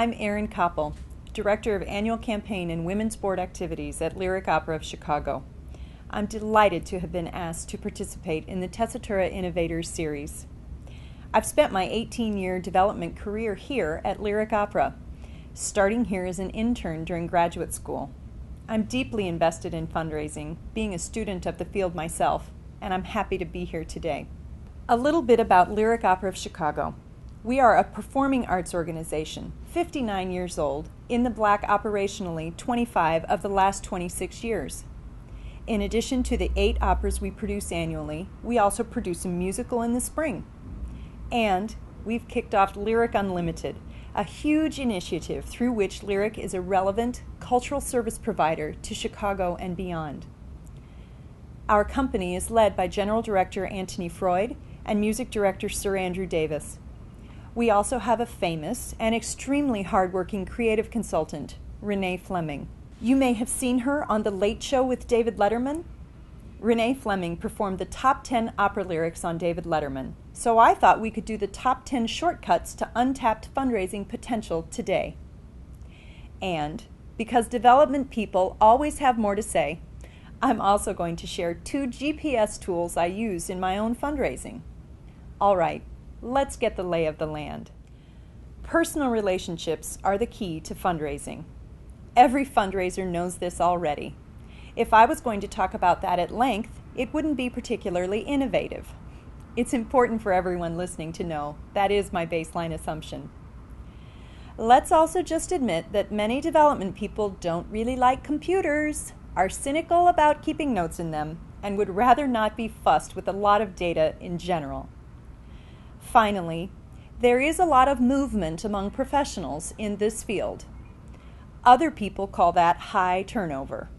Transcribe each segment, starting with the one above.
I'm Erin Koppel, Director of Annual Campaign and Women's Sport Activities at Lyric Opera of Chicago. I'm delighted to have been asked to participate in the Tessitura Innovator series. I've spent my 18-year development career here at Lyric Opera, starting here as an intern during graduate school. I'm deeply invested in fundraising, being a student of the field myself, and I'm happy to be here today. A little bit about Lyric Opera of Chicago. We are a performing arts organization, 59 years old, in the black operationally 25 of the last 26 years. In addition to the 8 operas we produce annually, we also produce a musical in the spring. And we've kicked off Lyric Unlimited, a huge initiative through which Lyric is a relevant cultural service provider to Chicago and beyond. Our company is led by General Director Anthony Freud and Music Director Sir Andrew Davis. We also have a famous and extremely hardworking creative consultant, Renee Fleming. You may have seen her on The Late Show with David Letterman. Renee Fleming performed the top 10 opera lyrics on David Letterman, so I thought we could do the top 10 shortcuts to untapped fundraising potential today. And because development people always have more to say, I'm also going to share 2 GPS tools I use in my own fundraising. All right. Let's get the lay of the land. Personal relationships are the key to fundraising. Every fundraiser knows this already. If I was going to talk about that at length, it wouldn't be particularly innovative. It's important for everyone listening to know that is my baseline assumption. Let's also just admit that many development people don't really like computers, are cynical about keeping notes in them, and would rather not be fussed with a lot of data in general. Finally, there is a lot of movement among professionals in this field. Other people call that high turnover.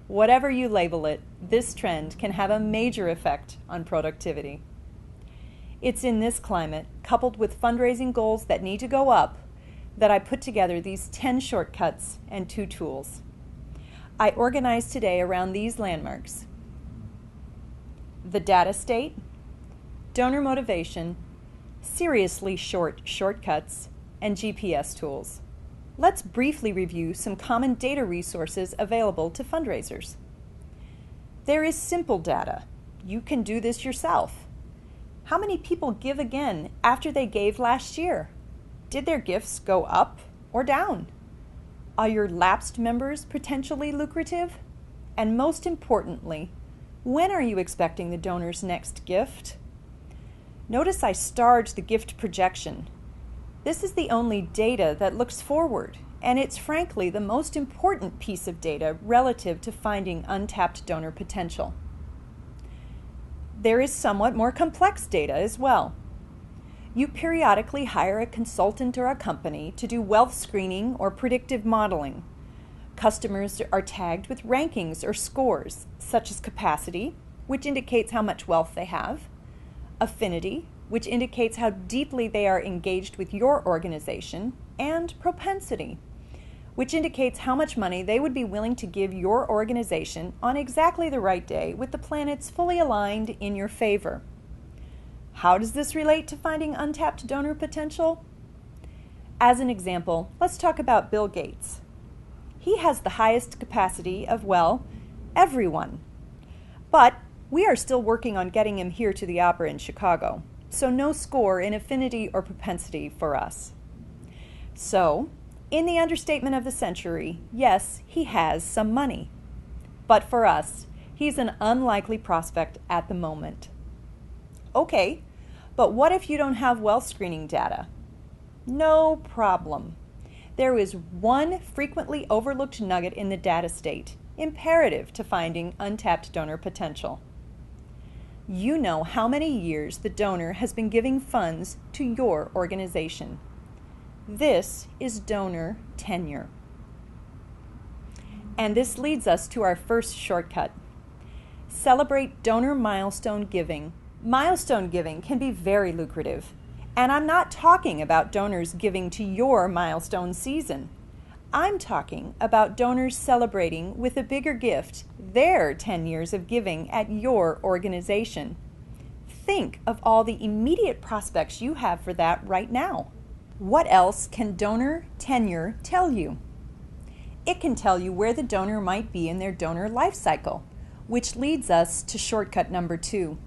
Whatever you label it, this trend can have a major effect on productivity. It's in this climate, coupled with fundraising goals that need to go up, that I put together these 10 shortcuts and 2 tools. I organized today around these landmarks: the data state, donor motivation, seriously short shortcuts, and GPS tools. Let's briefly review some common data resources available to fundraisers. There is simple data. You can do this yourself. How many people give again after they gave last year? Did their gifts go up or down? Are your lapsed members potentially lucrative? And most importantly, when are you expecting the donor's next gift? Notice I starred the gift projection. This is the only data that looks forward, and it's frankly the most important piece of data relative to finding untapped donor potential. There is somewhat more complex data as well. You periodically hire a consultant or a company to do wealth screening or predictive modeling. Customers are tagged with rankings or scores, such as capacity, which indicates how much wealth they have, affinity, which indicates how deeply they are engaged with your organization, and propensity, which indicates how much money they would be willing to give your organization on exactly the right day with the planets fully aligned in your favor. How does this relate to finding untapped donor potential? As an example, let's talk about Bill Gates. He has the highest capacity of, well, everyone. But we are still working on getting him here to the opera in Chicago, so no score in affinity or propensity for us. So, in the understatement of the century, yes, he has some money. But for us, he's an unlikely prospect at the moment. Okay, but what if you don't have wealth screening data? No problem. There is one frequently overlooked nugget in the data state, imperative to finding untapped donor potential. You know how many years the donor has been giving funds to your organization. This is donor tenure. And this leads us to our first shortcut. Celebrate donor milestone giving. Milestone giving can be very lucrative. And I'm not talking about donors giving to your milestone season. I'm talking about donors celebrating with a bigger gift their 10 years of giving at your organization. Think of all the immediate prospects you have for that right now. What else can donor tenure tell you? It can tell you where the donor might be in their donor life cycle, which leads us to shortcut number 2.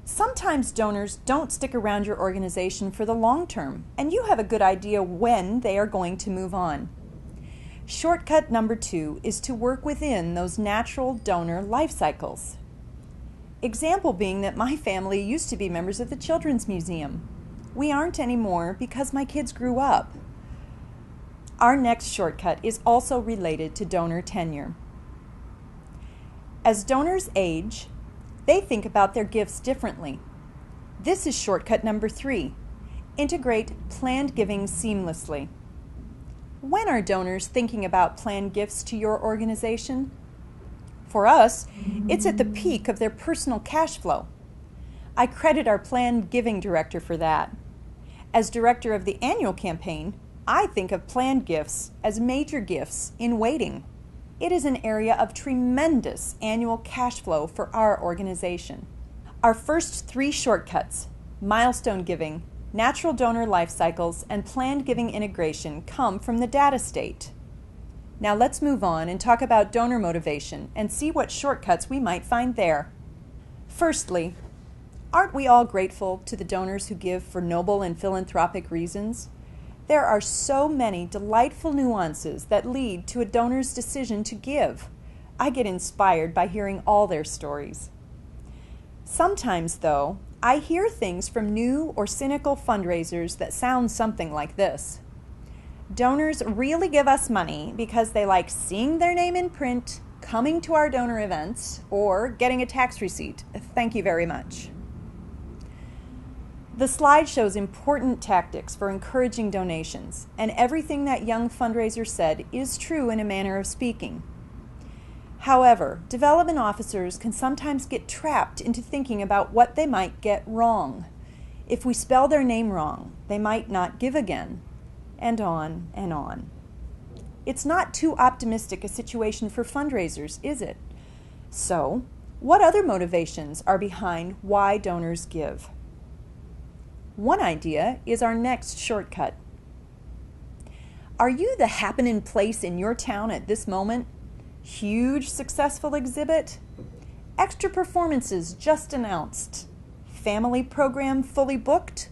Sometimes donors don't stick around your organization for the long term, and you have a good idea when they are going to move on. Shortcut number 2 is to work within those natural donor life cycles. Example being that my family used to be members of the Children's Museum. We aren't anymore because my kids grew up. Our next shortcut is also related to donor tenure. As donors age, they think about their gifts differently. This is shortcut number 3. Integrate planned giving seamlessly. When are donors thinking about planned gifts to your organization? For us, it's at the peak of their personal cash flow. I credit our planned giving director for that. As director of the annual campaign, I think of planned gifts as major gifts in waiting. It is an area of tremendous annual cash flow for our organization. Our first 3 shortcuts, milestone giving, natural donor life cycles, and planned giving integration, come from the data state. Now let's move on and talk about donor motivation and see what shortcuts we might find there. Firstly, aren't we all grateful to the donors who give for noble and philanthropic reasons? There are so many delightful nuances that lead to a donor's decision to give. I get inspired by hearing all their stories. Sometimes, though, I hear things from new or cynical fundraisers that sound something like this. Donors really give us money because they like seeing their name in print, coming to our donor events, or getting a tax receipt. Thank you very much. The slide shows important tactics for encouraging donations, and everything that young fundraiser said is true in a manner of speaking. However, development officers can sometimes get trapped into thinking about what they might get wrong. If we spell their name wrong, they might not give again, and on and on. It's not too optimistic a situation for fundraisers, is it? So, what other motivations are behind why donors give? One idea is our next shortcut. Are you the happening place in your town at this moment? Huge successful exhibit? Extra performances just announced? Family program fully booked?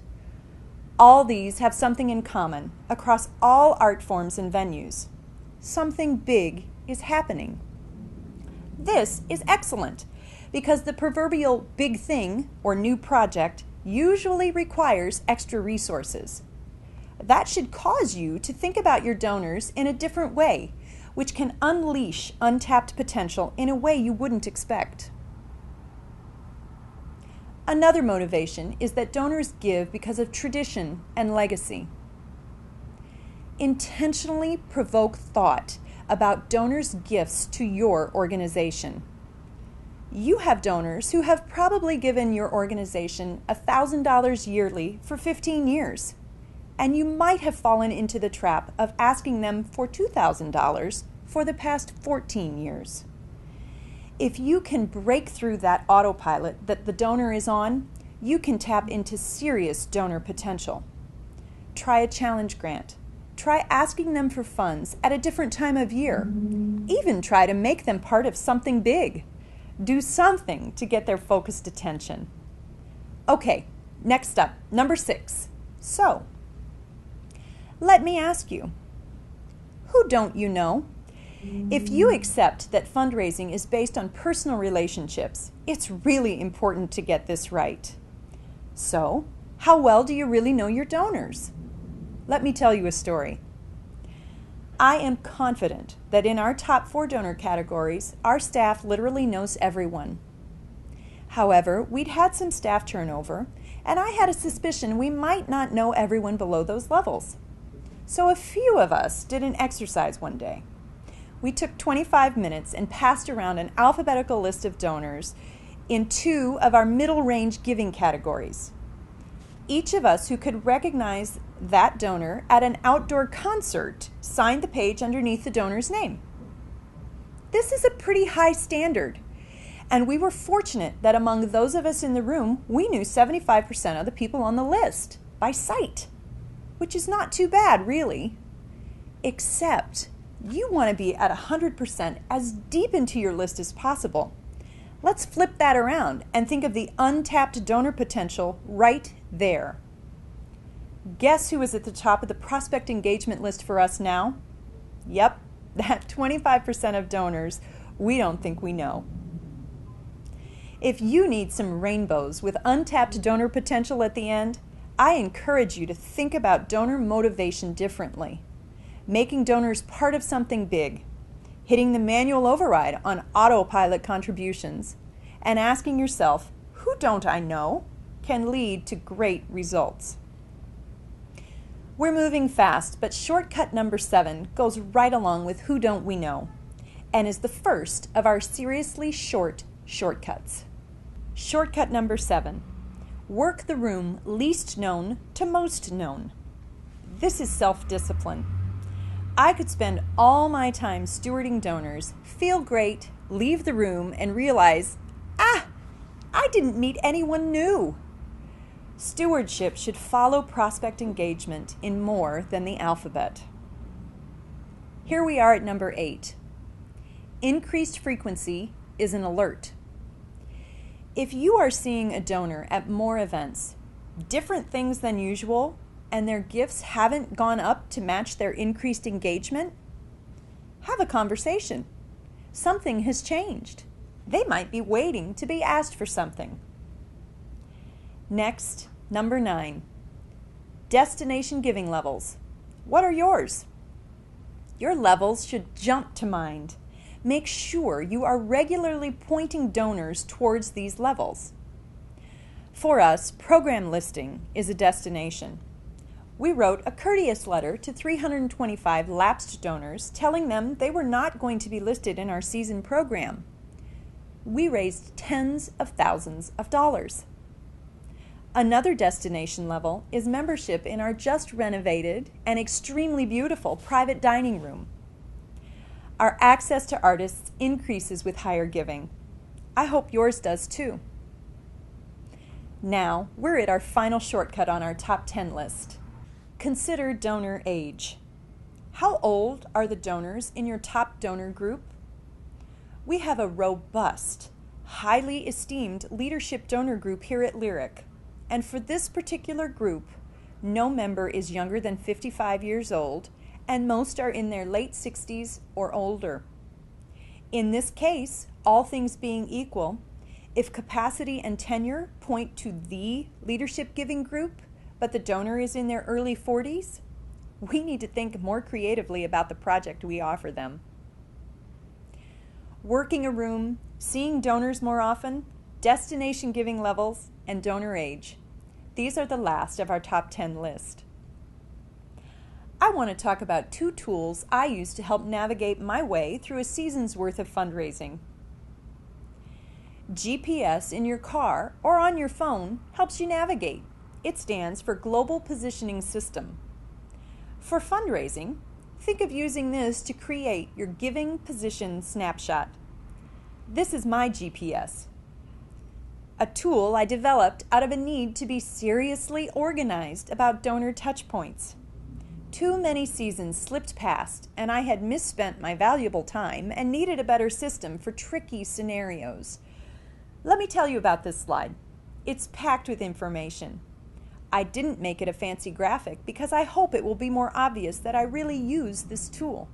All these have something in common across all art forms and venues. Something big is happening. This is excellent because the proverbial big thing or new project usually requires extra resources. That should cause you to think about your donors in a different way, which can unleash untapped potential in a way you wouldn't expect. Another motivation is that donors give because of tradition and legacy. Intentionally provoke thought about donors' gifts to your organization. You have donors who have probably given your organization $1,000 yearly for 15 years, and you might have fallen into the trap of asking them for $2,000 for the past 14 years. If you can break through that autopilot that the donor is on, you can tap into serious donor potential. Try a challenge grant. Try asking them for funds at a different time of year. Even try to make them part of something big. Do something to get their focused attention. Okay, next up, number 6. So, let me ask you, who don't you know? If you accept that fundraising is based on personal relationships, it's really important to get this right. So, how well do you really know your donors? Let me tell you a story. I am confident that in our top 4 donor categories, our staff literally knows everyone. However, we'd had some staff turnover, and I had a suspicion we might not know everyone below those levels. So a few of us did an exercise one day. We took 25 minutes and passed around an alphabetical list of donors in 2 of our middle range giving categories. Each of us who could recognize that donor at an outdoor concert signed the page underneath the donor's name. This is a pretty high standard, and we were fortunate that among those of us in the room, we knew 75% of the people on the list by sight. which is not too bad, really. Except you want to be at 100% as deep into your list as possible. Let's flip that around and think of the untapped donor potential right there. Guess who is at the top of the prospect engagement list for us now? Yep, that 25% of donors we don't think we know. If you need some rainbows with untapped donor potential at the end, I encourage you to think about donor motivation differently, making donors part of something big, hitting the manual override on autopilot contributions, and asking yourself, who don't I know, can lead to great results. We're moving fast, but shortcut number 7 goes right along with who don't we know, and is the first of our seriously short shortcuts. Shortcut number 7. Work the room least known to most known. This is self-discipline. I could spend all my time stewarding donors, feel great, leave the room, and realize, I didn't meet anyone new. Stewardship should follow prospect engagement in more than the alphabet. Here we are at number 8. Increased frequency is an alert. If you are seeing a donor at more events, different things than usual, and their gifts haven't gone up to match their increased engagement, have a conversation. Something has changed. They might be waiting to be asked for something. Next, number 9. Destination giving levels. What are yours? Your levels should jump to mind. Make sure you are regularly pointing donors towards these levels. For us, program listing is a destination. We wrote a courteous letter to 325 lapsed donors telling them they were not going to be listed in our season program. We raised tens of thousands of dollars. Another destination level is membership in our just renovated and extremely beautiful private dining room. Our access to artists increases with higher giving. I hope yours does too. Now, we're at our final shortcut on our top 10 list. Consider donor age. How old are the donors in your top donor group? We have a robust, highly esteemed leadership donor group here at Lyric, and for this particular group, no member is younger than 55 years old, and most are in their late 60s or older. In this case, all things being equal, if capacity and tenure point to the leadership giving group, but the donor is in their early 40s, we need to think more creatively about the project we offer them. Working a room, seeing donors more often, destination giving levels, and donor age. These are the last of our top 10 list. I want to talk about 2 tools I use to help navigate my way through a season's worth of fundraising. GPS in your car or on your phone helps you navigate. It stands for Global Positioning System. For fundraising, think of using this to create your giving position snapshot. This is my GPS, a tool I developed out of a need to be seriously organized about donor touchpoints. Too many seasons slipped past, and I had misspent my valuable time and needed a better system for tricky scenarios. Let me tell you about this slide. It's packed with information. I didn't make it a fancy graphic because I hope it will be more obvious that I really use this tool.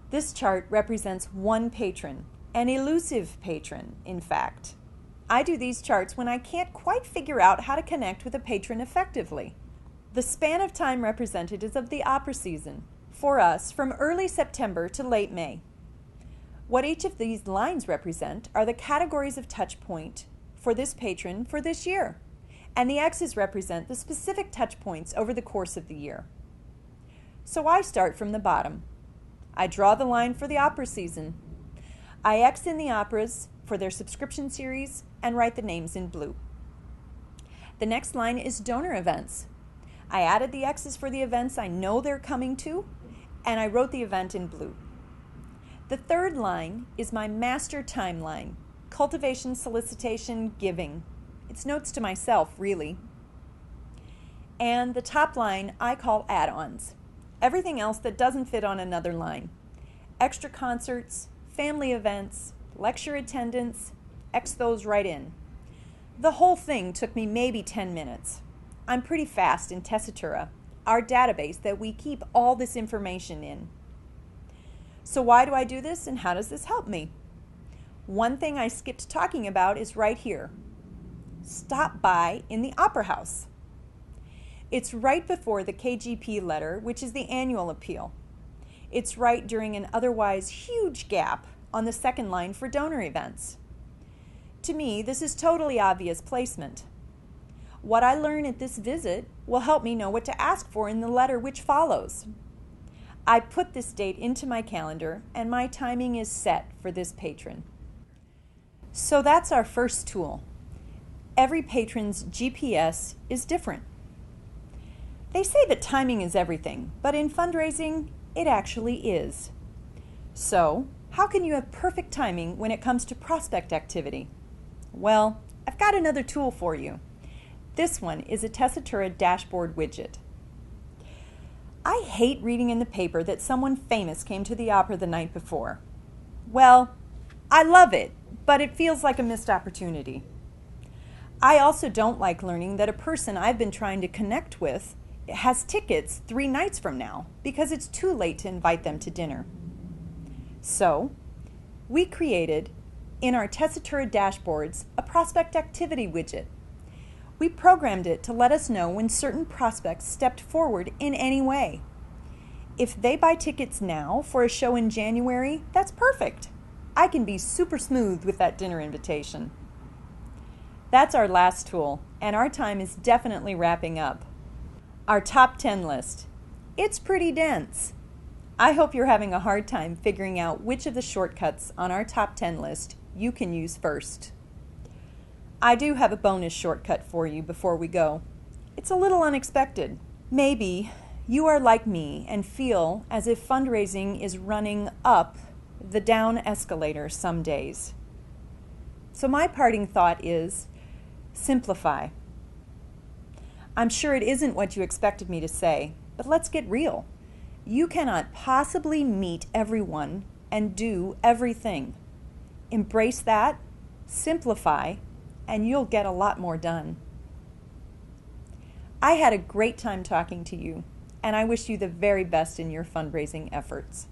This chart represents one patron, an elusive patron, in fact. I do these charts when I can't quite figure out how to connect with a patron effectively. The span of time represented is of the opera season, for us from early September to late May. What each of these lines represent are the categories of touch point for this patron for this year, and the X's represent the specific touch points over the course of the year. So I start from the bottom. I draw the line for the opera season. I X in the operas for their subscription series and write the names in blue. The next line is donor events. I added the X's for the events I know they're coming to, and I wrote the event in blue. The third line is my master timeline, cultivation, solicitation, giving. It's notes to myself, really. And the top line I call add-ons. Everything else that doesn't fit on another line. Extra concerts, family events, lecture attendance, X those right in. The whole thing took me maybe 10 minutes. I'm pretty fast in Tessitura, our database that we keep all this information in. So why do I do this and how does this help me? One thing I skipped talking about is right here. Stop by in the Opera House. It's right before the KGP letter, which is the annual appeal. It's right during an otherwise huge gap on the second line for donor events. To me, this is totally obvious placement. What I learn at this visit will help me know what to ask for in the letter which follows. I put this date into my calendar and my timing is set for this patron. So that's our first tool. Every patron's GPS is different. They say that timing is everything, but in fundraising, it actually is. So, how can you have perfect timing when it comes to prospect activity? Well, I've got another tool for you. This one is a Tessitura dashboard widget. I hate reading in the paper that someone famous came to the opera the night before. Well, I love it, but it feels like a missed opportunity. I also don't like learning that a person I've been trying to connect with has tickets 3 nights from now because it's too late to invite them to dinner. So, we created, in our Tessitura dashboards, a prospect activity widget. We programmed it to let us know when certain prospects stepped forward in any way. If they buy tickets now for a show in January, that's perfect. I can be super smooth with that dinner invitation. That's our last tool, and our time is definitely wrapping up. Our top 10 list. It's pretty dense. I hope you're having a hard time figuring out which of the shortcuts on our top 10 list you can use first. I do have a bonus shortcut for you before we go. It's a little unexpected. Maybe you are like me and feel as if fundraising is running up the down escalator some days. So my parting thought is simplify. I'm sure it isn't what you expected me to say, but let's get real. You cannot possibly meet everyone and do everything. Embrace that, simplify, and you'll get a lot more done. I had a great time talking to you, and I wish you the very best in your fundraising efforts.